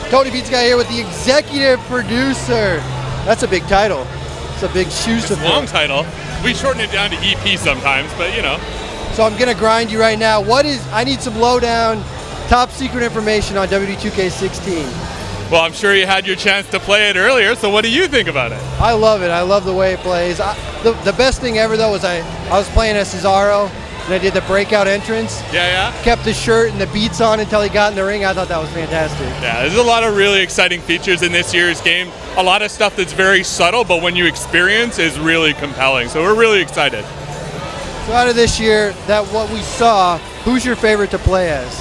TonyPizzaGuy here with the executive producer. That's a big title. It's a big shoes to fill. It's a long title. We shorten it down to EP sometimes, but you know. So I'm gonna grind you right now. I need some lowdown, top secret information on WWE 2K16. Well, I'm sure you had your chance to play it earlier, so what do you think about it? I love it. I love the way it plays. The best thing ever, though, was I was playing as Cesaro, and I did the breakout entrance. Yeah. Kept the shirt and the beats on until he got in the ring. I thought that was fantastic. Yeah, there's a lot of really exciting features in this year's game. A lot of stuff that's very subtle, but when you experience is really compelling. So we're really excited. So out of this year, what we saw, who's your favorite to play as?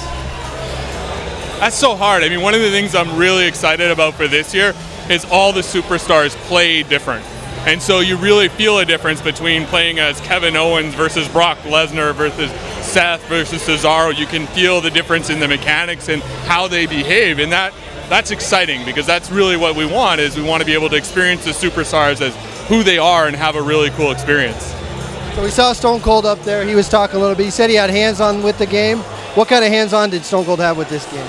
That's so hard. I mean, one of the things I'm really excited about for this year is all the superstars play different. And so you really feel a difference between playing as Kevin Owens versus Brock Lesnar versus Seth versus Cesaro. You can feel the difference in the mechanics and how they behave. And that's exciting because that's really what we want, is we want to be able to experience the superstars as who they are and have a really cool experience. So we saw Stone Cold up there. He was talking a little bit. He said he had hands-on with the game. What kind of hands-on did Stone Cold have with this game?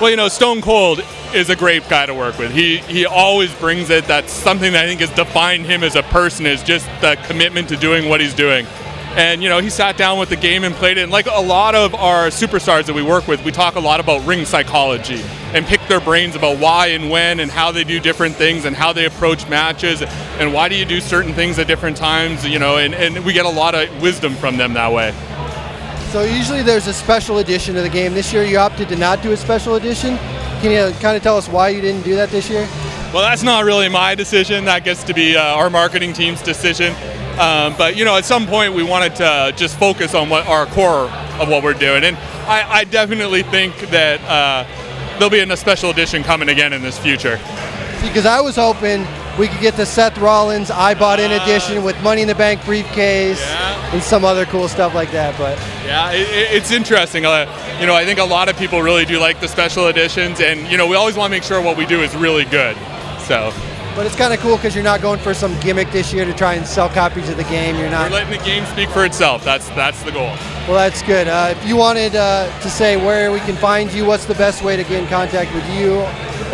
Well, you know, Stone Cold is a great guy to work with. He always brings it. That's something that I think has defined him as a person, is just the commitment to doing what he's doing. And, you know, he sat down with the game and played it. And like a lot of our superstars that we work with, we talk a lot about ring psychology and pick their brains about why and when and how they do different things and how they approach matches and why do you do certain things at different times, you know, and we get a lot of wisdom from them that way. So usually there's a special edition of the game. This year you opted to not do a special edition. Can you kind of tell us why you didn't do that this year? Well, that's not really my decision. That gets to be our marketing team's decision. But, you know, at some point we wanted to just focus on what our core of what we're doing. And I definitely think that there'll be a special edition coming again in this future. Because I was hoping we could get the Seth Rollins I Bought In edition with Money in the Bank briefcase and some other cool stuff like that. But yeah, it's interesting. You know, I think a lot of people really do like the special editions, and you know, we always want to make sure what we do is really good. So. But it's kind of cool because you're not going for some gimmick this year to try and sell copies of the game. We're letting the game speak for itself. That's the goal. Well, that's good. If you wanted to say where we can find you, what's the best way to get in contact with you,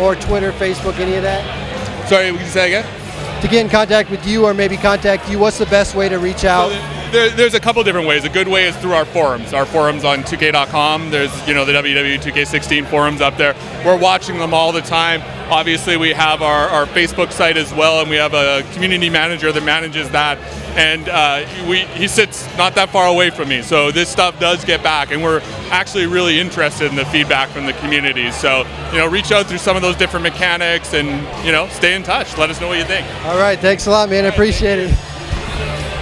or Twitter, Facebook, any of that? Sorry, we can say again? To get in contact with you or maybe contact you, what's the best way to reach out? There's a couple different ways. A good way is through our forums. Our forums on 2K.com. There's, you know, the WWE 2K16 forums up there. We're watching them all the time. Obviously, we have our Facebook site as well, and we have a community manager that manages that. And he sits not that far away from me, so this stuff does get back, and we're actually really interested in the feedback from the community. So, you know, reach out through some of those different mechanics, and you know, stay in touch. Let us know what you think. All right, thanks a lot, man. I appreciate it.